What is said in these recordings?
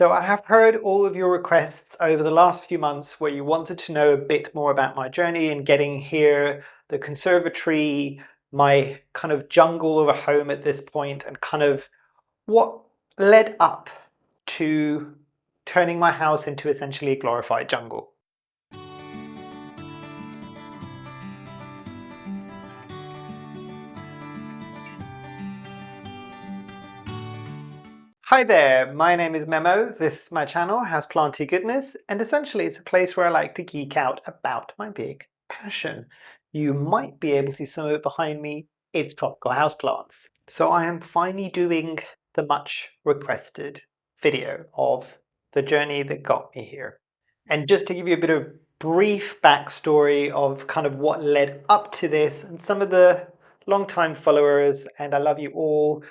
So I have heard all of your requests over the last few months where you wanted to know a bit more about my journey in getting here, the conservatory, my kind of jungle of a home at this point, and kind of what led up to turning my house into essentially a glorified jungle. Hi there, my name is Memo, this is my channel, Houseplantygoodness, and essentially it's a place where I like to geek out about my big passion. You might be able to see some of it behind me, it's tropical houseplants. So I am finally doing the much requested video of the journey that got me here. And just to give you a bit of brief backstory of kind of what led up to this, and some of the long-time followers, and I love you all,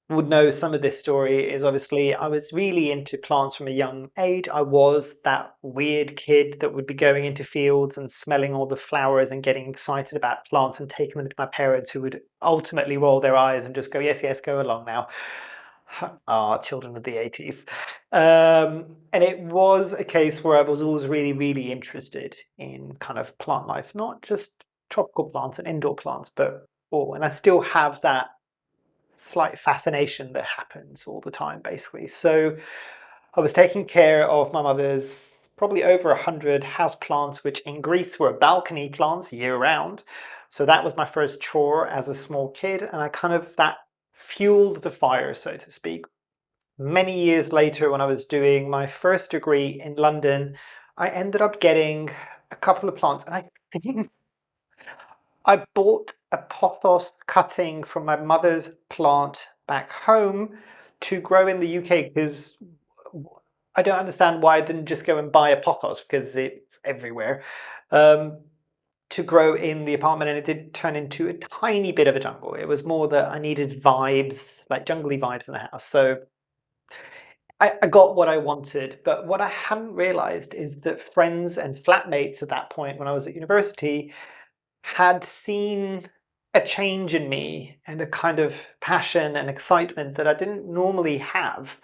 would know some of this story is obviously I was really into plants from a young age. I was that weird kid that would be going into fields and smelling all the flowers and getting excited about plants and taking them to my parents, who would ultimately roll their eyes and just go, yes, yes, go along now. Ah, children of the 80s. And it was a case where I was always really, really interested in kind of plant life, not just tropical plants and indoor plants, but all. And I still have that slight fascination that happens all the time, basically. So I was taking care of my mother's probably over 100 house plants, which in Greece were balcony plants year round. So that was my first chore as a small kid, and I kind of, that fueled the fire, so to speak. Many years later, when I was doing my first degree in London, I ended up getting a couple of plants, and I think I bought a pothos cutting from my mother's plant back home to grow in the UK, because I don't understand why I didn't just go and buy a pothos, because it's everywhere, to grow in the apartment, and it did turn into a tiny bit of a jungle. It was more that I needed vibes, like jungly vibes in the house. So I got what I wanted, but what I hadn't realized is that friends and flatmates at that point when I was at university had seen a change in me and a kind of passion and excitement that I didn't normally have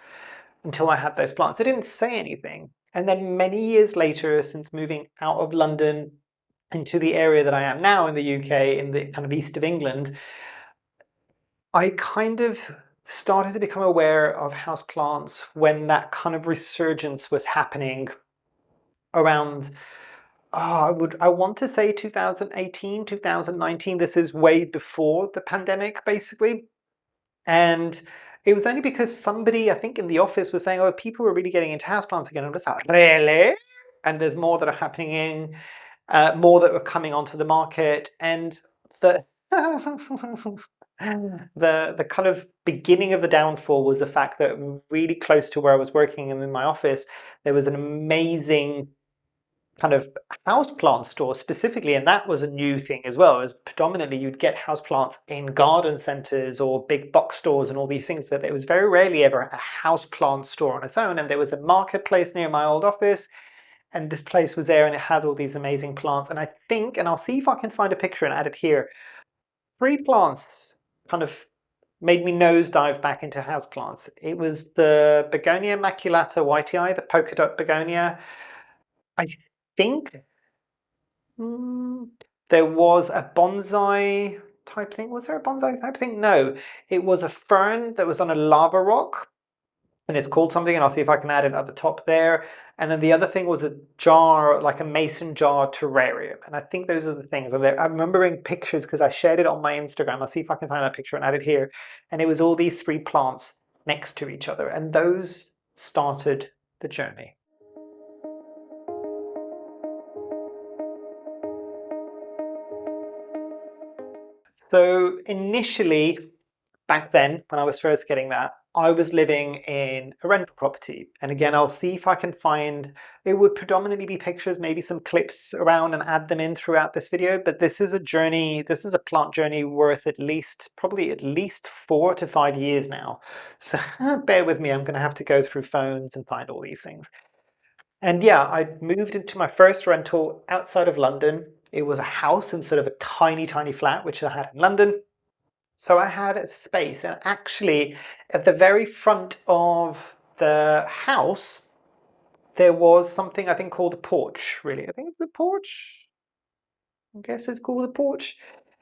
until I had those plants. They didn't say anything. And then many years later, since moving out of London into the area that I am now in the UK, in the kind of east of England, I kind of started to become aware of houseplants when that kind of resurgence was happening around, I want to say 2018, 2019. This is way before the pandemic, basically. And it was only because somebody, I think in the office, was saying, oh, people were really getting into houseplants again. I'm just like, really? And there's more that are happening, more that are coming onto the market. And the the kind of beginning of the downfall was the fact that really close to where I was working and in my office, there was an amazing kind of houseplant store specifically, and that was a new thing as well. As predominantly you'd get houseplants in garden centers or big box stores and all these things, but there was very rarely ever a houseplant store on its own. And there was a marketplace near my old office, and this place was there and it had all these amazing plants. And I think, and I'll see if I can find a picture and add it here, 3 plants kind of made me nosedive back into houseplants. It was the Begonia maculata whitei, the polka dot begonia. I think there was a bonsai type thing. Was there a bonsai type thing? No, it was a fern that was on a lava rock, and it's called something, and I'll see if I can add it at the top there. And then the other thing was a jar, like a mason jar terrarium. And I think those are the things. I'm remembering pictures because I shared it on my Instagram. I'll see if I can find that picture and add it here. And it was all these 3 plants next to each other, and those started the journey. So initially, back then, when I was first getting that, I was living in a rental property. And again, I'll see if I can find, it would predominantly be pictures, maybe some clips around and add them in throughout this video. But this is a journey, this is a plant journey worth at least, probably at least 4 to 5 years now. So bear with me, I'm going to have to go through phones and find all these things. And yeah, I moved into my first rental outside of London. It was a house instead of a tiny, tiny flat, which I had in London. So I had a space, and actually at the very front of the house, there was something I think called a porch, really. I think it's the porch. I guess it's called a porch.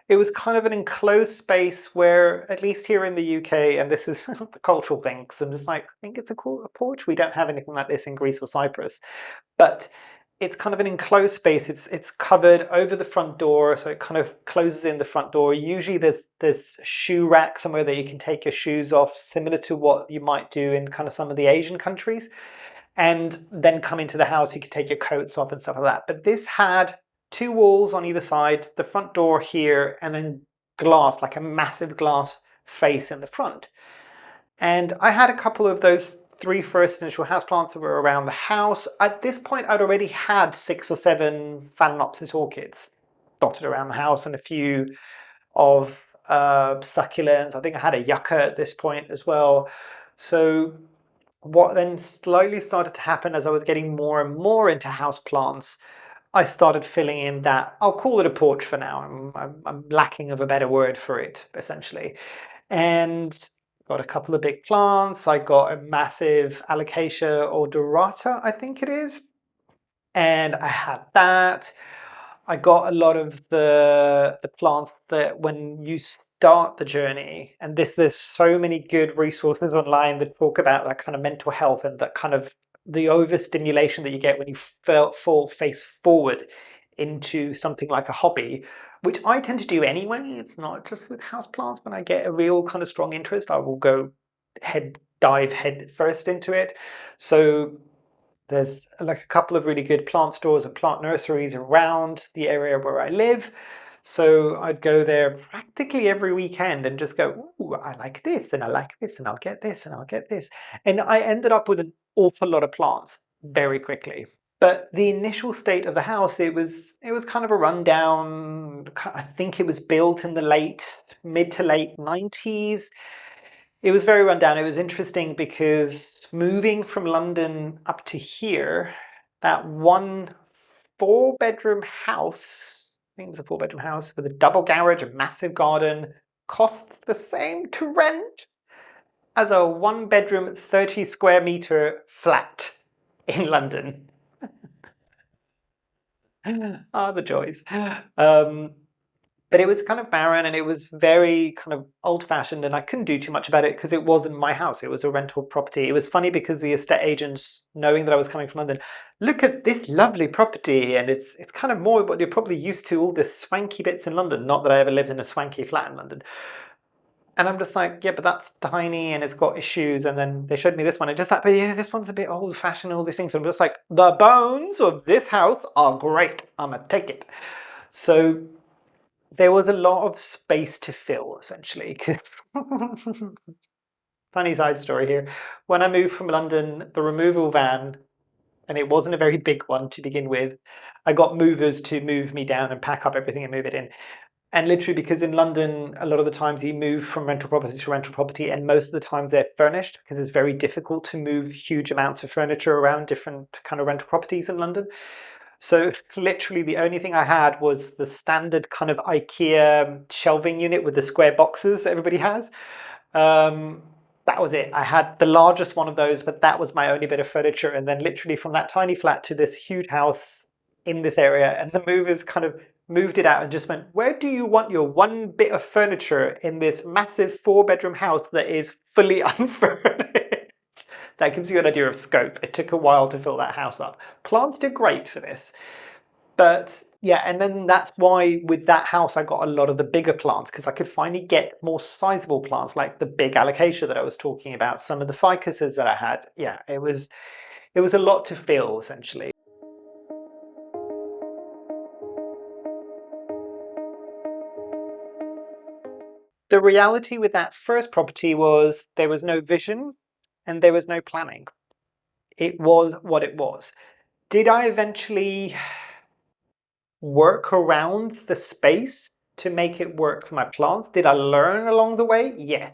It was kind of an enclosed space where, at least here in the UK, and this is the cultural thing, because I'm just like, I think it's a porch. We don't have anything like this in Greece or Cyprus. But it's kind of an enclosed space. It's covered over the front door, so it kind of closes in the front door. Usually there's a shoe rack somewhere that you can take your shoes off, similar to what you might do in kind of some of the Asian countries. And then come into the house, you can take your coats off and stuff like that. But this had two walls on either side, the front door here, and then glass, like a massive glass face in the front. And I had a couple of those 3 first initial houseplants that were around the house. At this point, I'd already had 6 or 7 Phalaenopsis orchids dotted around the house, and a few of succulents. I think I had a yucca at this point as well. So what then slowly started to happen as I was getting more and more into houseplants, I started filling in that, I'll call it a porch for now. I'm lacking of a better word for it, essentially. And got a couple of big plants. I got a massive Alocasia odorata, I think it is. And I had that. I got a lot of the plants that when you start the journey, and there's so many good resources online that talk about that kind of mental health and that kind of the overstimulation that you get when you fall face forward into something like a hobby, which I tend to do anyway. It's not just with houseplants. When I get a real kind of strong interest, I will go dive head first into it. So there's like a couple of really good plant stores and plant nurseries around the area where I live. So I'd go there practically every weekend and just go, ooh, I like this and I like this and I'll get this and I'll get this. And I ended up with an awful lot of plants very quickly. But the initial state of the house, it was kind of a rundown. I think it was built in the mid to late 90s. It was very rundown. It was interesting because moving from London up to here, that one 4-bedroom house, I think it was a 4-bedroom house with a double garage, a massive garden, cost the same to rent as a 1-bedroom 30 square meter flat in London. Ah, the joys. But it was kind of barren and it was very kind of old-fashioned, and I couldn't do too much about it because it wasn't my house. It was a rental property. It was funny because the estate agents, knowing that I was coming from London, look at this lovely property, and it's kind of more what you're probably used to, all the swanky bits in London. Not that I ever lived in a swanky flat in London. And I'm just like, yeah, but that's tiny and it's got issues. And then they showed me this one and just like, but yeah, this one's a bit old-fashioned, all these things. So I'm just like, the bones of this house are great. I'm gonna take it. So there was a lot of space to fill, essentially. Funny side story here. When I moved from London, the removal van, and it wasn't a very big one to begin with, I got movers to move me down and pack up everything and move it in. And literally, because in London, a lot of the times you move from rental property to rental property, and most of the times they're furnished because it's very difficult to move huge amounts of furniture around different kind of rental properties in London. So literally the only thing I had was the standard kind of IKEA shelving unit with the square boxes that everybody has. That was it. I had the largest one of those, but that was my only bit of furniture. And then literally from that tiny flat to this huge house in this area, and the movers kind of moved it out and just went, where do you want your one bit of furniture in this massive 4-bedroom house that is fully unfurnished? That gives you an idea of scope. It took a while to fill that house up. Plants did great for this. But yeah, and then that's why with that house I got a lot of the bigger plants, because I could finally get more sizable plants like the big Alocasia that I was talking about, some of the ficuses that I had. Yeah, it was a lot to fill, essentially. The reality with that first property was there was no vision and there was no planning. It was what it was. Did I eventually work around the space to make it work for my plants? Did I learn along the way? Yeah,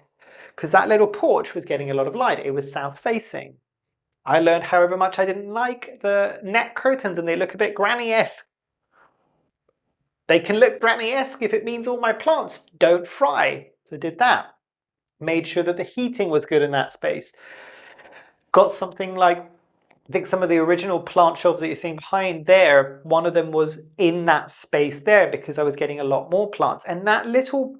because that little porch was getting a lot of light. It was south facing. I learned however much I didn't like the net curtains and they look a bit granny-esque. They can look granny-esque if it means all my plants don't fry. So did that. Made sure that the heating was good in that space. got something like, I think some of the original plant shelves that you're seeing behind there, one of them was in that space there because I was getting a lot more plants. And that little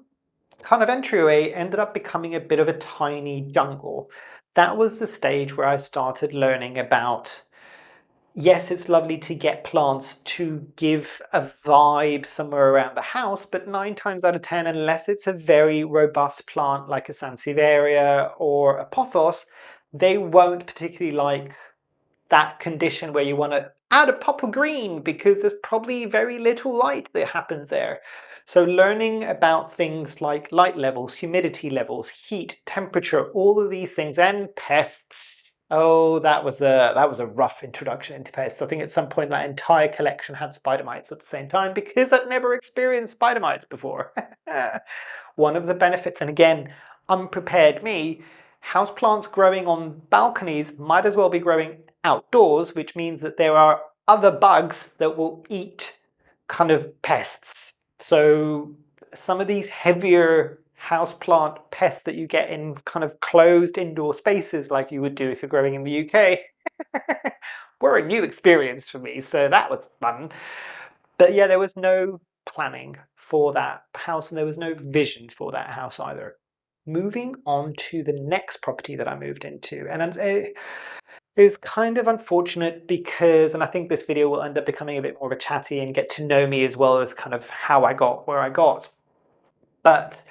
kind of entryway ended up becoming a bit of a tiny jungle. That was the stage where I started learning about, yes, it's lovely to get plants to give a vibe somewhere around the house, but 9 times out of 10, unless it's a very robust plant like a Sansevieria or a pothos, they won't particularly like that condition where you want to add a pop of green because there's probably very little light that happens there. So learning about things like light levels, humidity levels, heat, temperature, all of these things, and pests. Oh, that was a rough introduction into pests. I think at some point that entire collection had spider mites at the same time because I'd never experienced spider mites before. One of the benefits, and again, unprepared me, houseplants growing on balconies might as well be growing outdoors, which means that there are other bugs that will eat kind of pests. So some of these heavier houseplant pests that you get in kind of closed indoor spaces like you would do if you're growing in the UK were a new experience for me, so that was fun. But yeah, there was no planning for that house and there was no vision for that house either. Moving on to the next property that I moved into, and it was kind of unfortunate because, and I think this video will end up becoming a bit more of a chatty and get to know me as well as kind of how I got where I got. But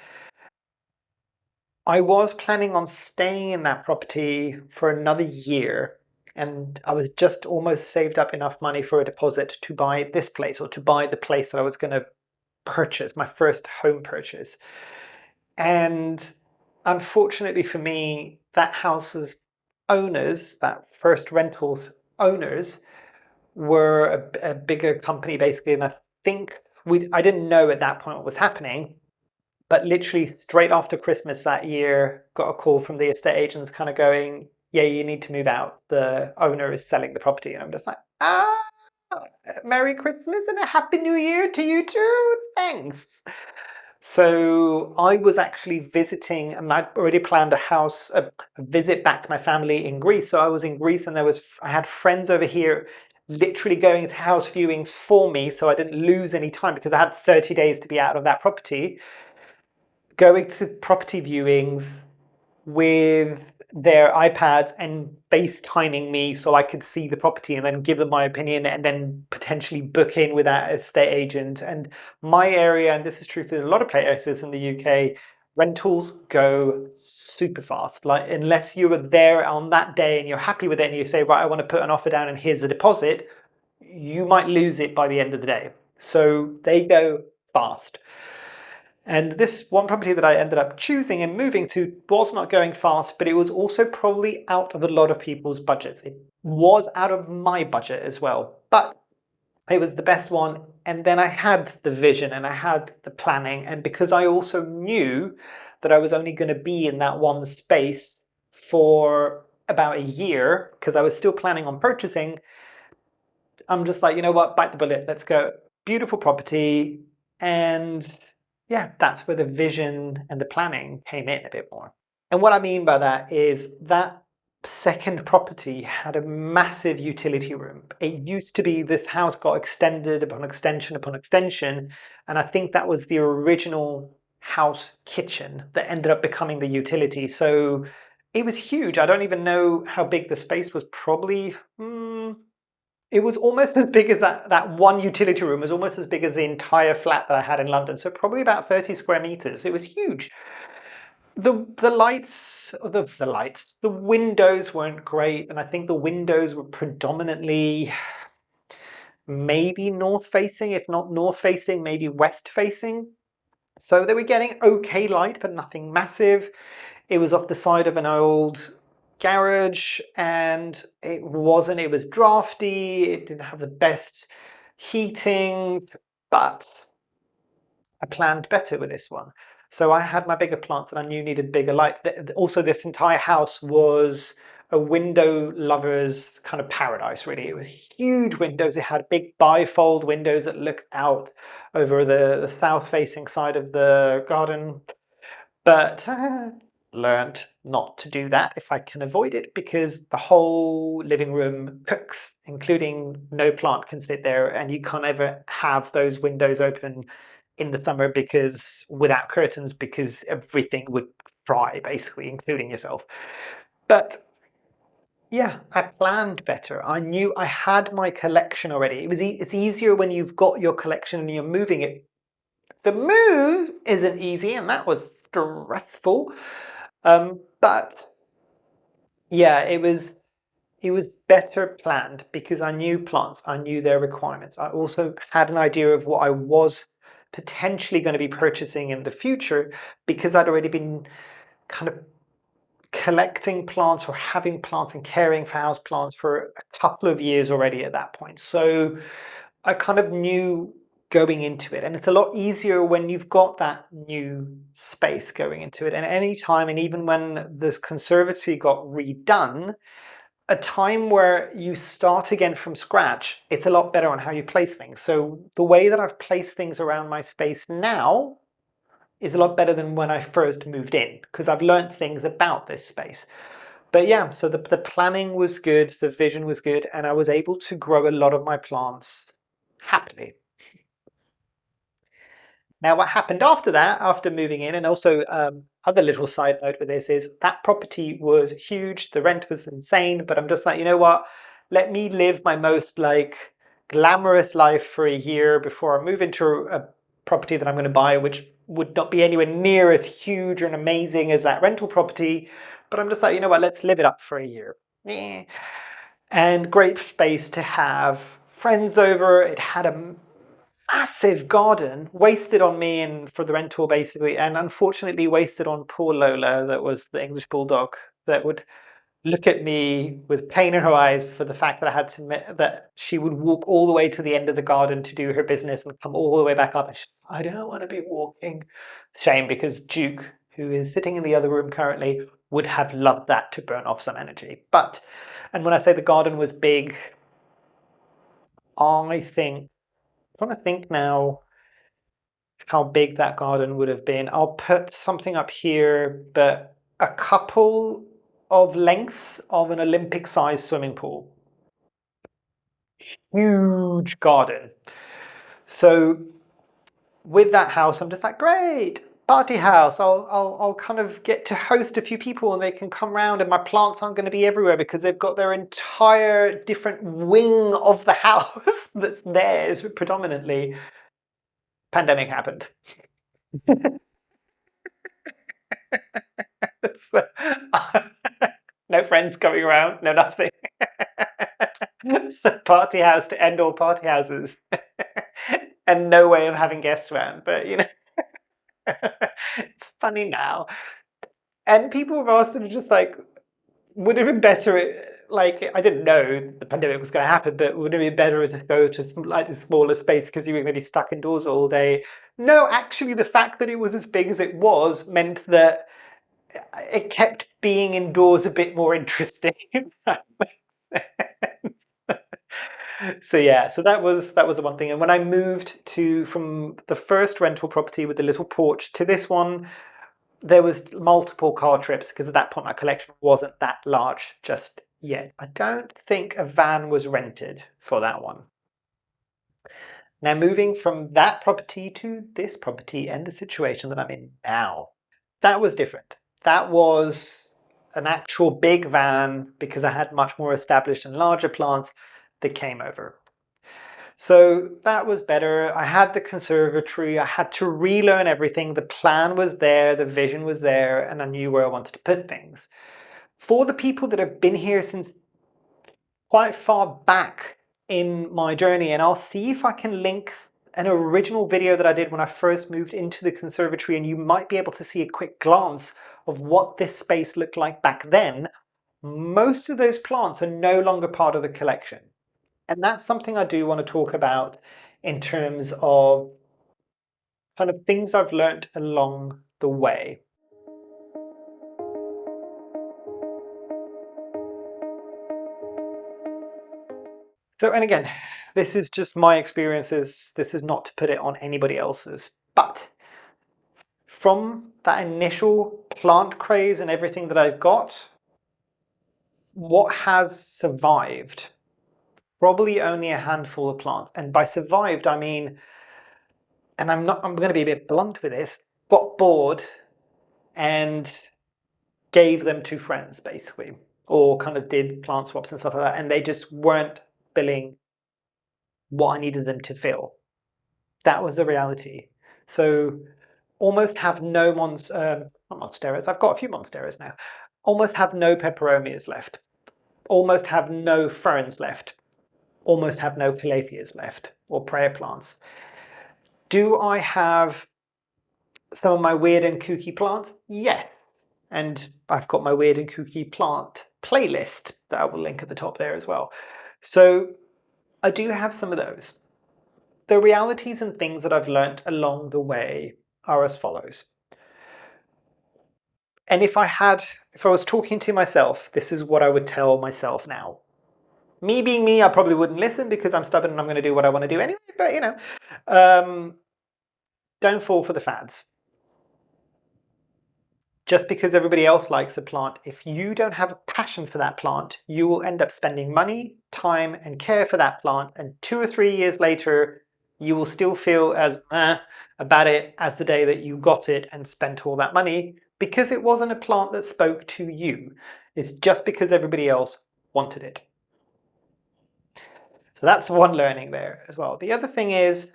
I was planning on staying in that property for another year, and I was just almost saved up enough money for a deposit to buy this place, or to buy the place that I was going to purchase, my first home purchase. And unfortunately for me, that house's owners, that first rental's owners, were a bigger company basically, and I think I didn't know at that point what was happening, but literally straight after Christmas that year, got a call from the estate agents kind of going, yeah, you need to move out. The owner is selling the property. And I'm just like, Merry Christmas and a Happy New Year to you too. Thanks. So I was actually visiting, and I'd already planned a visit back to my family in Greece. So I was in Greece, and I had friends over here literally going to house viewings for me, so I didn't lose any time because I had 30 days to be out of that property. Going to property viewings with their iPads and FaceTiming me so I could see the property and then give them my opinion and then potentially book in with that estate agent. And my area, and this is true for a lot of places in the UK, rentals go super fast. Like, unless you were there on that day and you're happy with it and you say, right, I want to put an offer down and here's a deposit, you might lose it by the end of the day. So they go fast. And this one property that I ended up choosing and moving to was not going fast, but it was also probably out of a lot of people's budgets. It was out of my budget as well, but it was the best one. And then I had the vision and I had the planning. And because I also knew that I was only going to be in that one space for about a year, because I was still planning on purchasing, I'm just like, you know what, bite the bullet, let's go. Beautiful property. And yeah, that's where the vision and the planning came in a bit more. And what I mean by that is that second property had a massive utility room. It used to be this house got extended upon extension upon extension, and I think that was the original house kitchen that ended up becoming the utility. So it was huge. I don't even know how big the space was. Probably it was almost as big as that one utility room was almost as big as the entire flat that I had in London. So probably about 30 square meters. It was huge. The windows weren't great, and I think the windows were predominantly maybe north facing, if not north facing, maybe west facing. So they were getting okay light, but nothing massive. It was off the side of an old garage, and it was drafty, it didn't have the best heating, but I planned better with this one. So I had my bigger plants that I knew needed bigger light. Also, this entire house was a window lover's kind of paradise, really. It was huge windows. It had big bifold windows that looked out over the south-facing side of the garden. But learned not to do that if I can avoid it, because the whole living room cooks, including no plant can sit there, and you can't ever have those windows open in the summer because without curtains, because everything would fry basically, including yourself. But yeah, I planned better. I knew I had my collection already. It's easier when you've got your collection and you're moving it. The move isn't easy, and that was stressful. But yeah, it was better planned because I knew plants, I knew their requirements. I also had an idea of what I was potentially going to be purchasing in the future because I'd already been kind of collecting plants or having plants and caring for house plants for a couple of years already at that point. So I kind of knew going into it, and it's a lot easier when you've got that new space going into it. And any time, and even when this conservatory got redone, a time where you start again from scratch, it's a lot better on how you place things. So the way that I've placed things around my space now is a lot better than when I first moved in, because I've learned things about this space. But yeah, so the planning was good, the vision was good, and I was able to grow a lot of my plants happily. Now, what happened after that, after moving in, and also other little side note with this is that property was huge, the rent was insane, but I'm just like, you know what? Let me live my most like glamorous life for a year before I move into a property that I'm going to buy, which would not be anywhere near as huge and amazing as that rental property. But I'm just like, you know what? Let's live it up for a year. Yeah. And great space to have friends over. It had a massive garden wasted on me and for the rental basically, and unfortunately wasted on poor Lola, that was the English bulldog, that would look at me with pain in her eyes for the fact that I had to that she would walk all the way to the end of the garden to do her business and come all the way back up, and I don't want to be walking. Shame, because Duke, who is sitting in the other room currently, would have loved that to burn off some energy. But, and when I say the garden was big, I think, I'm trying to think now how big that garden would have been. I'll put something up here, but a couple of lengths of an Olympic-sized swimming pool. Huge garden. So with that house, I'm just like, great, party house. I'll kind of get to host a few people and they can come round, and my plants aren't going to be everywhere because they've got their entire different wing of the house that's theirs predominantly. Pandemic happened. No friends coming around, no nothing. Party house to end all party houses. And no way of having guests around, but you know, it's funny now. And people have asked, and just like, would it have been better, like, I didn't know the pandemic was going to happen, but would it be better to go to slightly smaller space because you were going to be stuck indoors all day? No, actually, the fact that it was as big as it was meant that it kept being indoors a bit more interesting. So yeah, so that was the one thing. And when I moved to from the first rental property with the little porch to this one, there was multiple car trips because at that point my collection wasn't that large just yet. I don't think a van was rented for that one. Now moving from that property to this property and the situation that I'm in now, that was different. That was an actual big van because I had much more established and larger plants that came over. So that was better. I had the conservatory. I had to relearn everything. The plan was there, the vision was there, and I knew where I wanted to put things. For the people that have been here since quite far back in my journey, and I'll see if I can link an original video that I did when I first moved into the conservatory, and you might be able to see a quick glance of what this space looked like back then. Most of those plants are no longer part of the collection. And that's something I do want to talk about in terms of kind of things I've learned along the way. So, and again, this is just my experiences. This is not to put it on anybody else's. But from that initial plant craze and everything that I've got, what has survived? Probably only a handful of plants. And by survived, I mean, and I'm going to be a bit blunt with this, got bored and gave them to friends, basically, or kind of did plant swaps and stuff like that, and they just weren't filling what I needed them to fill. That was the reality. So almost have no not monsteras, I've got a few monsteras now. Almost have no peperomias left. Almost have no ferns left. Almost have no calatheas left, or prayer plants. Do I have some of my weird and kooky plants? Yeah. And I've got my weird and kooky plant playlist that I will link at the top there as well. So I do have some of those. The realities and things that I've learnt along the way are as follows. And if I was talking to myself, this is what I would tell myself now. Me being me, I probably wouldn't listen because I'm stubborn and I'm going to do what I want to do anyway, but you know, don't fall for the fads. Just because everybody else likes a plant, if you don't have a passion for that plant, you will end up spending money, time, and care for that plant, and 2 or 3 years later, you will still feel as about it as the day that you got it and spent all that money, because it wasn't a plant that spoke to you. It's just because everybody else wanted it. So that's one learning there as well. The other thing is,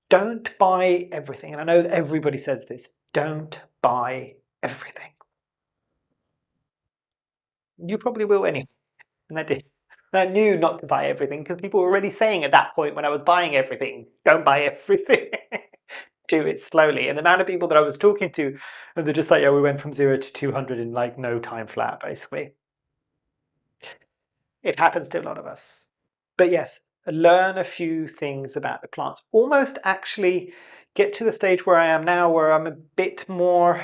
don't buy everything. And I know that everybody says this, don't buy everything. You probably will anyway. And I did. And I knew not to buy everything because people were already saying at that point when I was buying everything, don't buy everything. Do it slowly. And the amount of people that I was talking to, and they're just like, yeah, we went from 0 to 200 in like no time flat, basically. It happens to a lot of us. But yes, learn a few things about the plants. Almost actually get to the stage where I am now, where I'm a bit more,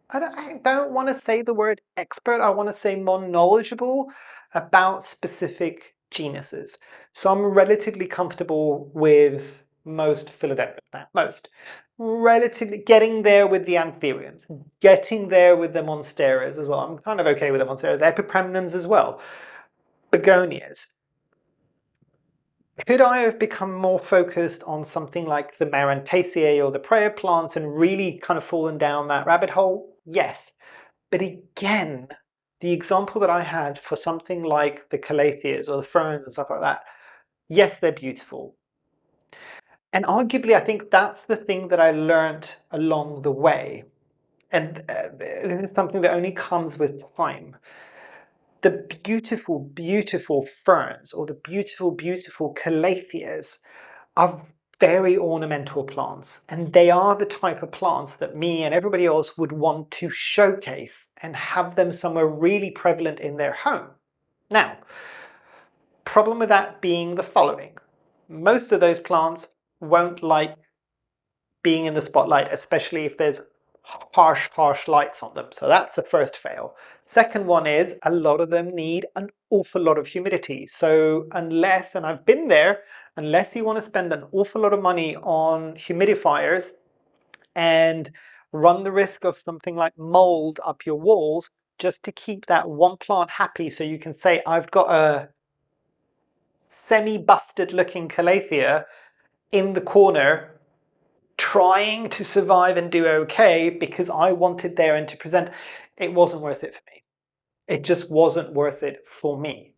I don't want to say the word expert, I want to say more knowledgeable about specific genuses. So I'm relatively comfortable with most philodendron plants, relatively getting there with the anthuriums, getting there with the monsteras as well. I'm kind of okay with the monsteras, epipremnums as well, begonias. Could I have become more focused on something like the Marantaceae or the prayer plants and really kind of fallen down that rabbit hole? Yes. But again, the example that I had for something like the calatheas or the ferns and stuff like that, yes, they're beautiful. And arguably, I think that's the thing that I learned along the way. And this is something that only comes with time. The beautiful, beautiful ferns or the beautiful, beautiful calatheas are very ornamental plants, and they are the type of plants that me and everybody else would want to showcase and have them somewhere really prevalent in their home. Now, problem with that being the following. Most of those plants won't like being in the spotlight, especially if there's harsh lights on them. So that's the first fail. Second one is a lot of them need an awful lot of humidity. So unless, and I've been there, unless you want to spend an awful lot of money on humidifiers and run the risk of something like mold up your walls just to keep that one plant happy, so you can say, I've got a semi-busted looking calathea in the corner trying to survive and do okay because I wanted there and to present, it wasn't worth it for me. It just wasn't worth it for me.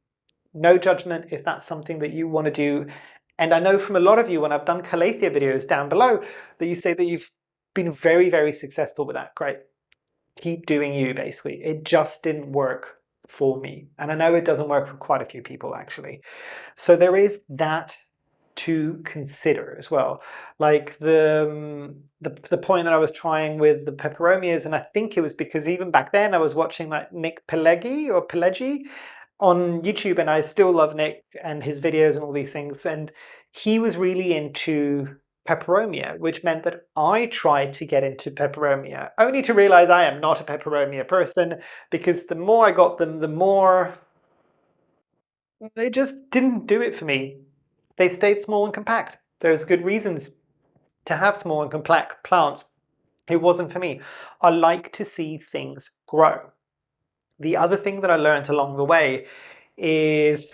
No judgment if that's something that you want to do. And I know from a lot of you, when I've done calathea videos down below, that you say that you've been very, very successful with that. Great. Keep doing you, basically. It just didn't work for me. And I know it doesn't work for quite a few people, actually. So there is that to consider as well. Like the point that I was trying with the peperomias, and I think it was because even back then I was watching like Nick Pileggi on YouTube, and I still love Nick and his videos and all these things, and he was really into peperomia, which meant that I tried to get into peperomia, only to realize I am not a peperomia person, because the more I got them, the more they just didn't do it for me. They stayed small and compact. There's good reasons to have small and compact plants It wasn't for me. I like to see things grow. The other thing that I learned along the way is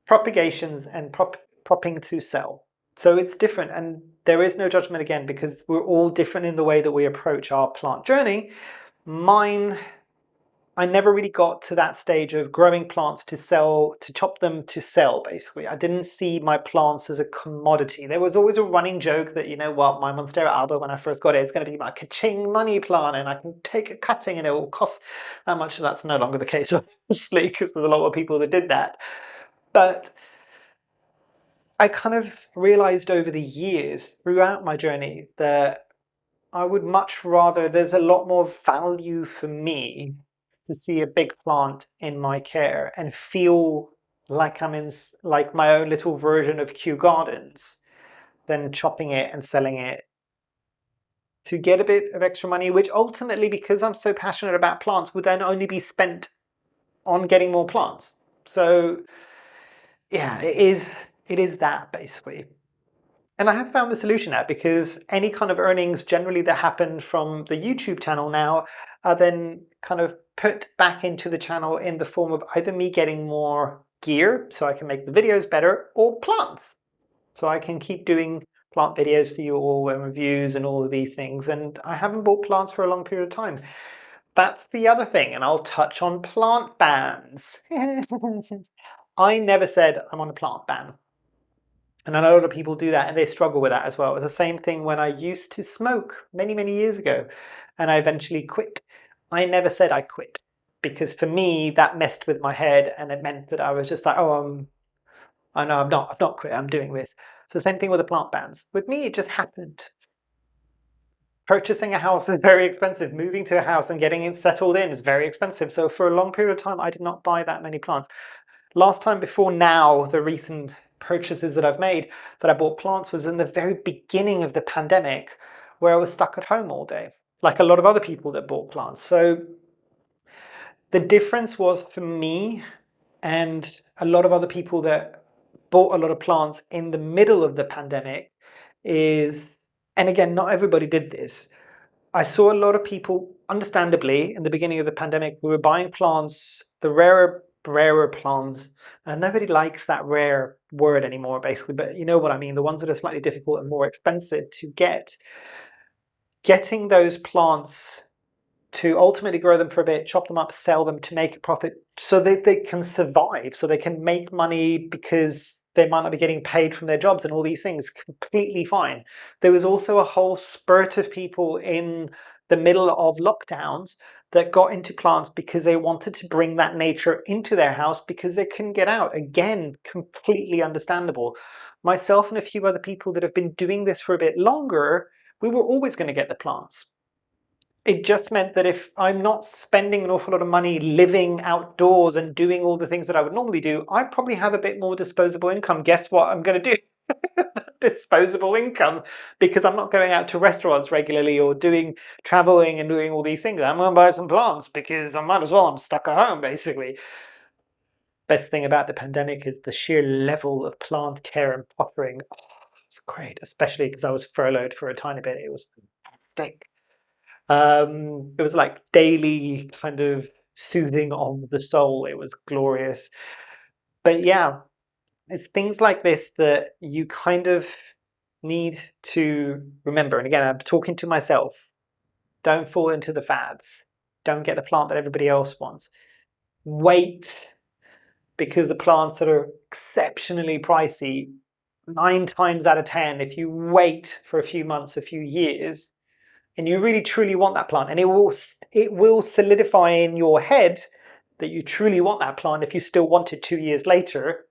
propagations and propping to sell. So it's different, and there is no judgment again, because we're all different in the way that we approach our plant journey. Mine, I never really got to that stage of growing plants to sell, to chop them to sell, basically. I didn't see my plants as a commodity. There was always a running joke that, you know what, my Monstera alba, when I first got it, it's going to be my ka-ching money plant, and I can take a cutting and it will cost that much. That's no longer the case, obviously, because there's a lot of people that did that. But I kind of realized over the years, throughout my journey, that I would much rather, there's a lot more value for me to see a big plant in my care and feel like I'm in like my own little version of Kew Gardens than chopping it and selling it to get a bit of extra money, which ultimately, because I'm so passionate about plants, would then only be spent on getting more plants. So yeah, it is that, basically. And I have found the solution now, because any kind of earnings generally that happen from the YouTube channel now are then kind of put back into the channel in the form of either me getting more gear so I can make the videos better, or plants. So I can keep doing plant videos for you all, and reviews and all of these things. And I haven't bought plants for a long period of time. That's the other thing, and I'll touch on plant bans. I never said I'm on a plant ban. And I know a lot of people do that, and they struggle with that as well. It was the same thing when I used to smoke many, many years ago, and I eventually quit. I never said I quit, because for me, that messed with my head, and it meant that I was just like, oh, I know I've not quit, I'm doing this. So the same thing with the plant bans. With me, it just happened. Purchasing a house is very expensive. Moving to a house and getting it settled in is very expensive. So for a long period of time, I did not buy that many plants. Last time before now, the recent purchases that I've made that I bought plants was in the very beginning of the pandemic, where I was stuck at home all day, like a lot of other people that bought plants. So the difference was, for me and a lot of other people that bought a lot of plants in the middle of the pandemic, is, and again, not everybody did this, I saw a lot of people, understandably, in the beginning of the pandemic, we were buying plants, the rarer plants, and nobody likes that rare word anymore, basically, but you know what I mean, the ones that are slightly difficult and more expensive to get. Getting those plants to ultimately grow them for a bit, chop them up, sell them to make a profit so that they can survive, so they can make money because they might not be getting paid from their jobs and all these things, completely fine. There was also a whole spurt of people in the middle of lockdowns that got into plants because they wanted to bring that nature into their house because they couldn't get out. Again, completely understandable. Myself and a few other people that have been doing this for a bit longer, we were always going to get the plants. It just meant that if I'm not spending an awful lot of money living outdoors and doing all the things that I would normally do, I probably have a bit more disposable income. Guess what I'm going to do? Disposable income, because I'm not going out to restaurants regularly or doing traveling and doing all these things. I'm going to buy some plants because I might as well. I'm stuck at home, basically. Best thing about the pandemic is the sheer level of plant care and pottering. Oh, it's great, especially because I was furloughed for a tiny bit. It was fantastic. It was like daily kind of soothing of the soul. It was glorious. But yeah, it's things like this that you kind of need to remember. And again, I'm talking to myself. Don't fall into the fads. Don't get the plant that everybody else wants. Wait, because the plants that are exceptionally pricey, 9 times out of 10, if you wait for a few months, a few years, and you really truly want that plant, and it will solidify in your head that you truly want that plant. If you still want it 2 years later,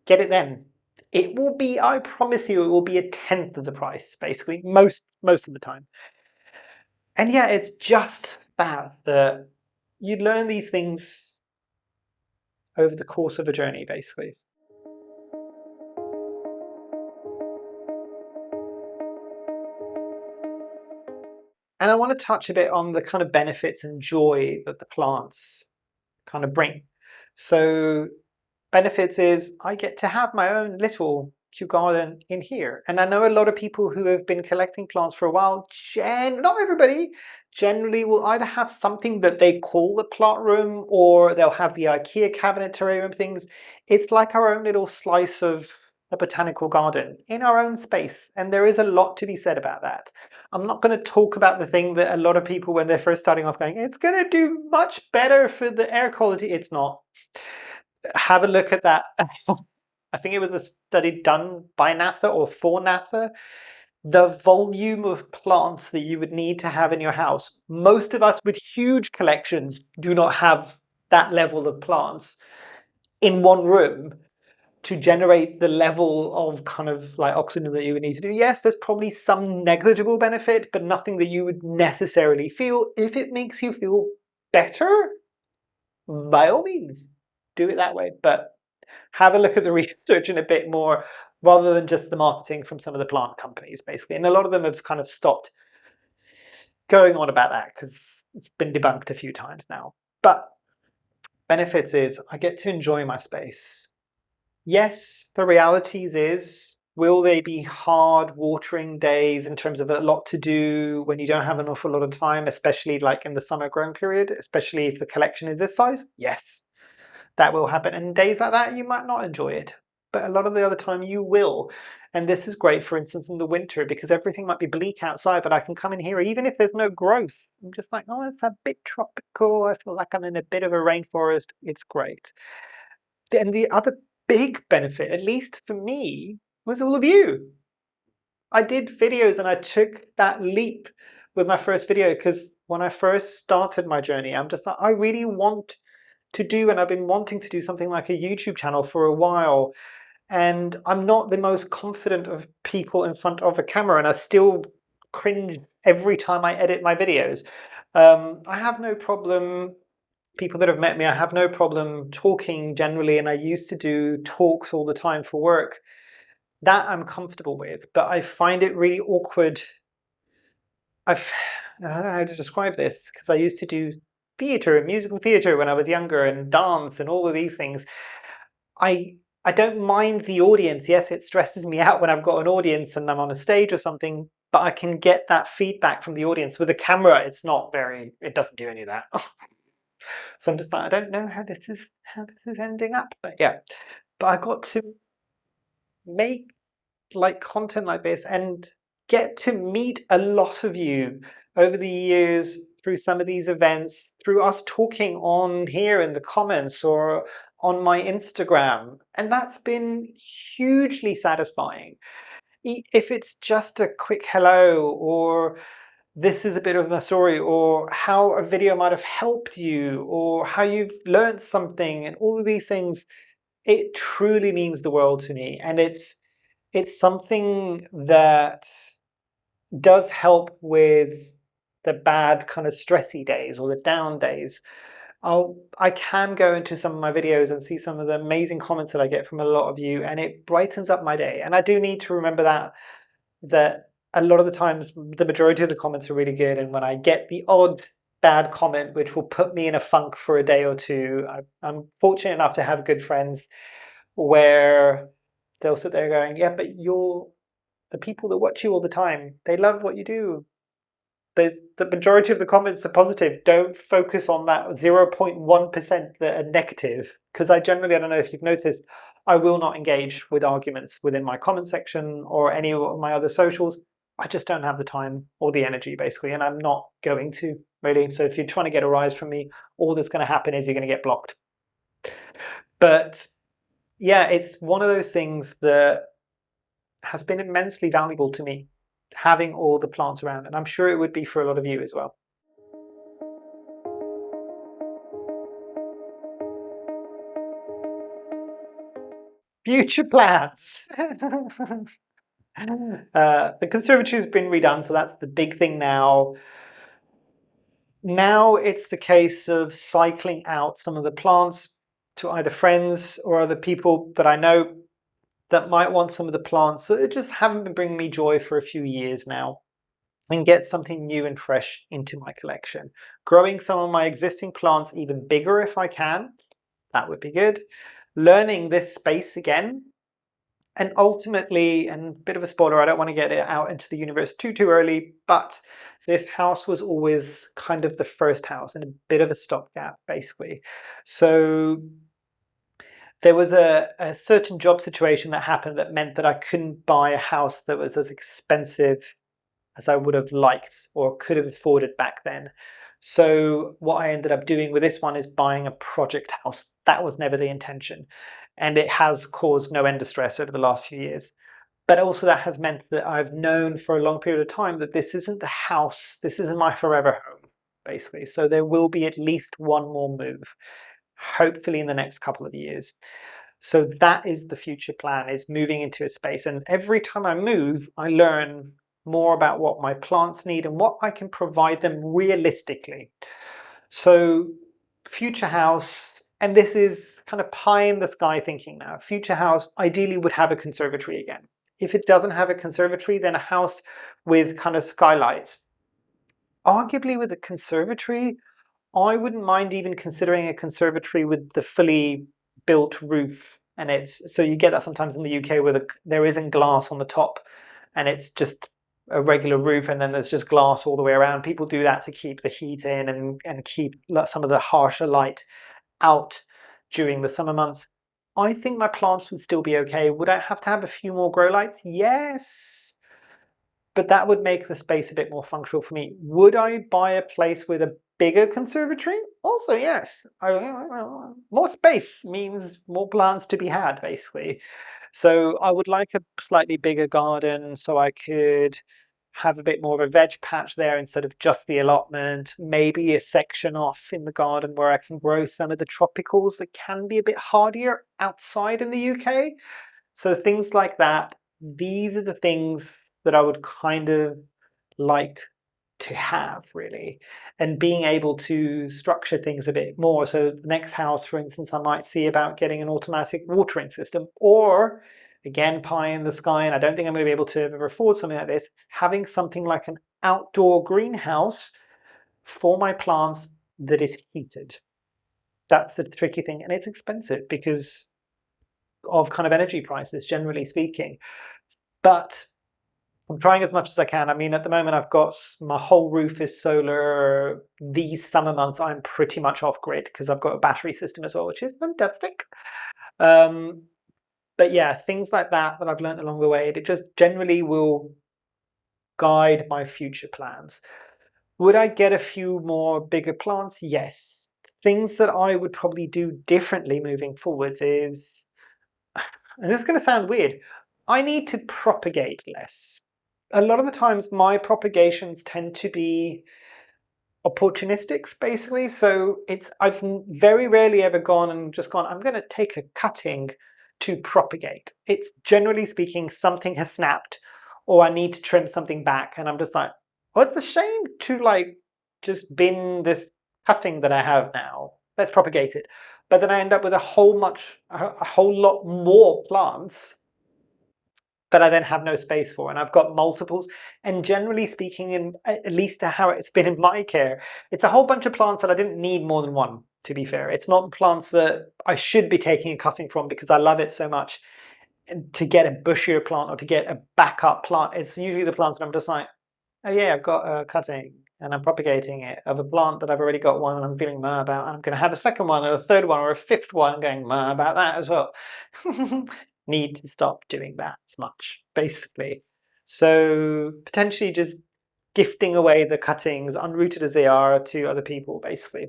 get it then. It will be, I promise you, it will be a tenth of the price, basically, most of the time. And yeah, it's just that you learn these things over the course of a journey, basically. And I want to touch a bit on the kind of benefits and joy that the plants kind of bring. So benefits is I get to have my own little your garden in here. And I know a lot of people who have been collecting plants for a while, not everybody, generally will either have something that they call the plant room, or they'll have the IKEA cabinet terrarium things. It's like our own little slice of a botanical garden in our own space, and there is a lot to be said about that. I'm not going to talk about the thing that a lot of people, when they're first starting off, going, it's going to do much better for the air quality. It's not. Have a look at that. I think it was a study done by NASA or for NASA. The volume of plants that you would need to have in your house. Most of us with huge collections do not have that level of plants in one room to generate the level of kind of like oxygen that you would need to do. Yes, there's probably some negligible benefit, but nothing that you would necessarily feel. If it makes you feel better, by all means, do it that way. But have a look at the research in a bit more, rather than just the marketing from some of the plant companies, basically. And a lot of them have kind of stopped going on about that because it's been debunked a few times now. But benefits is I get to enjoy my space. Yes, the realities is, will they be hard watering days in terms of a lot to do when you don't have an awful lot of time, especially like in the summer growing period, especially if the collection is this size? Yes, that will happen. And days like that, you might not enjoy it, but a lot of the other time you will. And this is great, for instance, in the winter, because everything might be bleak outside, but I can come in here, even if there's no growth. I'm just like, oh, it's a bit tropical. I feel like I'm in a bit of a rainforest. It's great. And the other big benefit, at least for me, was all of you. I did videos and I took that leap with my first video, because when I first started my journey, I'm just like, I really want to do, and I've been wanting to do something like a YouTube channel for a while. And I'm not the most confident of people in front of a camera, and I still cringe every time I edit my videos. I have no problem, people that have met me, I have no problem talking generally, and I used to do talks all the time for work. That I'm comfortable with, but I find it really awkward. I don't know how to describe this, because I used to do theatre and musical theatre when I was younger, and dance and all of these things. I don't mind the audience. Yes, it stresses me out when I've got an audience and I'm on a stage or something, but I can get that feedback from the audience. With a camera, it doesn't do any of that. So I'm just like, I don't know how this is ending up. But yeah, but I got to make like content like this and get to meet a lot of you over the years through some of these events, through us talking on here in the comments or on my Instagram. And that's been hugely satisfying. If it's just a quick hello, or this is a bit of a story, or how a video might have helped you, or how you've learned something, and all of these things, it truly means the world to me. And it's something that does help with the bad kind of stressy days or the down days. I can go into some of my videos and see some of the amazing comments that I get from a lot of you, and it brightens up my day. And I do need to remember that a lot of the times the majority of the comments are really good, and when I get the odd bad comment which will put me in a funk for a day or two, I'm fortunate enough to have good friends where they'll sit there going, yeah, but the people that watch you all the time, they love what you do. The majority of the comments are positive. Don't focus on that 0.1% that are negative, because I don't know if you've noticed, I will not engage with arguments within my comment section or any of my other socials. I just don't have the time or the energy, basically, and I'm not going to, really. So if you're trying to get a rise from me, all that's going to happen is you're going to get blocked. But yeah, it's one of those things that has been immensely valuable to me, having all the plants around, and I'm sure it would be for a lot of you as well. Future plans. The conservatory has been redone, so that's the big thing now. Now it's the case of cycling out some of the plants to either friends or other people that I know that might want some of the plants that just haven't been bringing me joy for a few years now, and get something new and fresh into my collection. Growing some of my existing plants even bigger if I can, that would be good. Learning this space again, And ultimately, and a bit of a spoiler, I don't want to get it out into the universe too early, but this house was always kind of the first house and a bit of a stopgap, basically. So there was a certain job situation that happened that meant that I couldn't buy a house that was as expensive as I would have liked or could have afforded back then. So what I ended up doing with this one is buying a project house. That was never the intention. And it has caused no end of stress over the last few years. But also that has meant that I've known for a long period of time that this isn't the house, this isn't my forever home, basically. So there will be at least one more move, hopefully in the next couple of years. So that is the future plan, is moving into a space. And every time I move, I learn more about what my plants need and what I can provide them realistically. So future house, and this is kind of pie in the sky thinking now, future house ideally would have a conservatory again. If it doesn't have a conservatory, then a house with kind of skylights. Arguably with a conservatory, I wouldn't mind even considering a conservatory with the fully built roof. And it's, so you get that sometimes in the UK where there isn't glass on the top and it's just a regular roof and then there's just glass all the way around. People do that to keep the heat in and keep some of the harsher light out during the summer months. I think my plants would still be okay. Would I have to have a few more grow lights? Yes. But that would make the space a bit more functional for me. Would I buy a place with a bigger conservatory? Also, yes. More space means more plants to be had, basically. So I would like a slightly bigger garden so I could have a bit more of a veg patch there instead of just the allotment. Maybe a section off in the garden where I can grow some of the tropicals that can be a bit hardier outside in the UK. So things like that. These are the things that I would kind of like to have, really, and being able to structure things a bit more. So the next house, for instance, I might see about getting an automatic watering system, or again, pie in the sky, and I don't think I'm going to be able to ever afford something like this, having something like an outdoor greenhouse for my plants that is heated. That's the tricky thing, and it's expensive because of kind of energy prices, generally speaking. But I'm trying as much as I can. I mean, at the moment, I've got my whole roof is solar. These summer months, I'm pretty much off grid because I've got a battery system as well, which is fantastic. But yeah, things like that I've learned along the way, it just generally will guide my future plans. Would I get a few more bigger plants? Yes. Things that I would probably do differently moving forwards is, and this is going to sound weird, I need to propagate less. A lot of the times my propagations tend to be opportunistics, basically. So I've very rarely ever gone and just gone, I'm going to take a cutting to propagate. It's generally speaking, something has snapped or I need to trim something back. And I'm just like, well, it's a shame to like just bin this cutting that I have now. Let's propagate it. But then I end up with a whole lot more plants that I then have no space for. And I've got multiples. And generally speaking, in at least how it's been in my care, it's a whole bunch of plants that I didn't need more than one, to be fair. It's not plants that I should be taking a cutting from because I love it so much. And to get a bushier plant or to get a backup plant, it's usually the plants that I'm just like, oh yeah, I've got a cutting and I'm propagating it of a plant that I've already got one and I'm feeling meh about. And I'm going to have a second one or a third one or a fifth one going meh about that as well. Need to stop doing that as much, basically. So potentially just gifting away the cuttings, unrooted as they are, to other people, basically.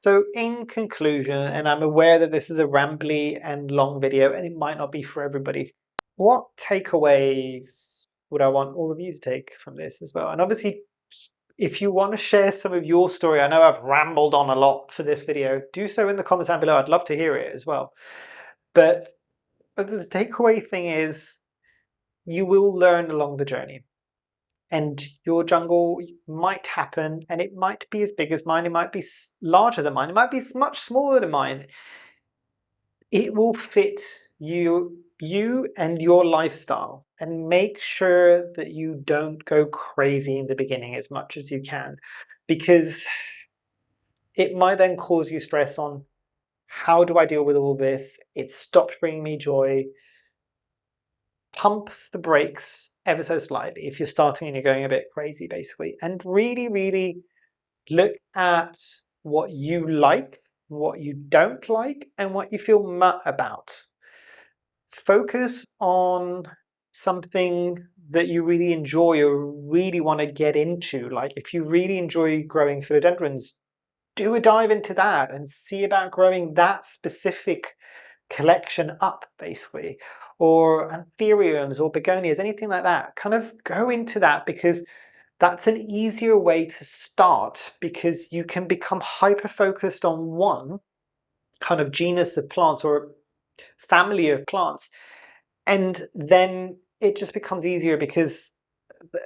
So in conclusion, and I'm aware that this is a rambly and long video and it might not be for everybody, what takeaways would I want all of you to take from this as well? And obviously, if you want to share some of your story, I know I've rambled on a lot for this video, do so in the comments down below. I'd love to hear it as well. But the takeaway thing is you will learn along the journey. And your jungle might happen and it might be as big as mine, it might be larger than mine, it might be much smaller than mine. It will fit you and your lifestyle, and make sure that you don't go crazy in the beginning as much as you can, because it might then cause you stress on, how do I deal with all this? It stopped bringing me joy. Pump the brakes ever so slightly if you're starting and you're going a bit crazy, basically. And really, really look at what you like, what you don't like, and what you feel mutt about. Focus on something that you really enjoy or really want to get into. Like if you really enjoy growing philodendrons, do a dive into that and see about growing that specific collection up, basically. Or anthuriums or begonias, anything like that. Kind of go into that, because that's an easier way to start, because you can become hyper-focused on one kind of genus of plants or family of plants, and then it just becomes easier, because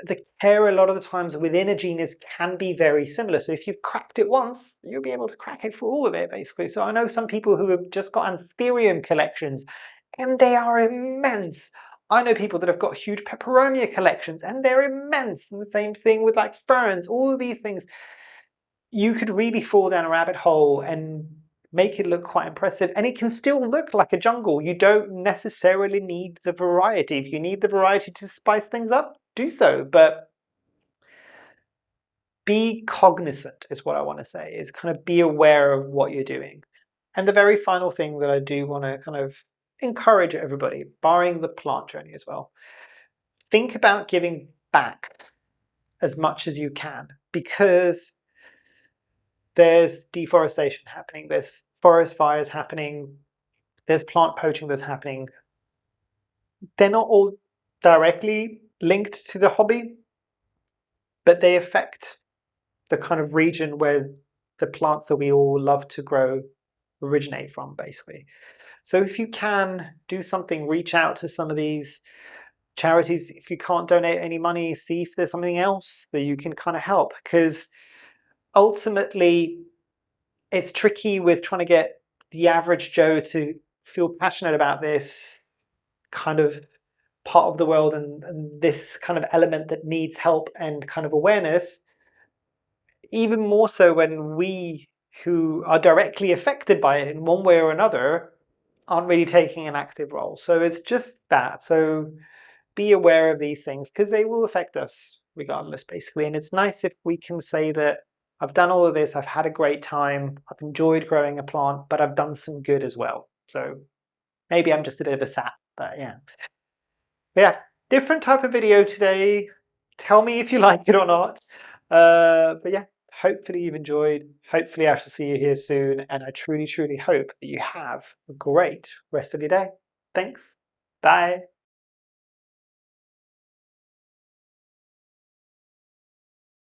the care a lot of the times within a genus can be very similar. So if you've cracked it once, you'll be able to crack it for all of it, basically. So I know some people who have just got anthurium collections, and they are immense. I know people that have got huge peperomia collections, and they're immense. And the same thing with like ferns, all of these things. You could really fall down a rabbit hole and make it look quite impressive, and it can still look like a jungle. You don't necessarily need the variety. If you need the variety to spice things up, do so, but be cognizant is what I want to say, is kind of be aware of what you're doing. And the very final thing that I do want to kind of encourage everybody, barring the plant journey as well, think about giving back as much as you can, because there's deforestation happening, there's forest fires happening, there's plant poaching that's happening. They're not all directly linked to the hobby, but they affect the kind of region where the plants that we all love to grow originate from, basically. So if you can do something, reach out to some of these charities. If you can't donate any money, see if there's something else that you can kind of help, because ultimately it's tricky with trying to get the average Joe to feel passionate about this kind of part of the world, and this kind of element that needs help and kind of awareness, even more so when we who are directly affected by it in one way or another aren't really taking an active role. So it's just that. So be aware of these things, because they will affect us regardless, basically. And it's nice if we can say that I've done all of this, I've had a great time, I've enjoyed growing a plant, but I've done some good as well. So maybe I'm just a bit of a sap, but yeah. But yeah, different type of video today. Tell me if you like it or not. But yeah, hopefully you've enjoyed. Hopefully I shall see you here soon. And I truly, truly hope that you have a great rest of your day. Thanks. Bye.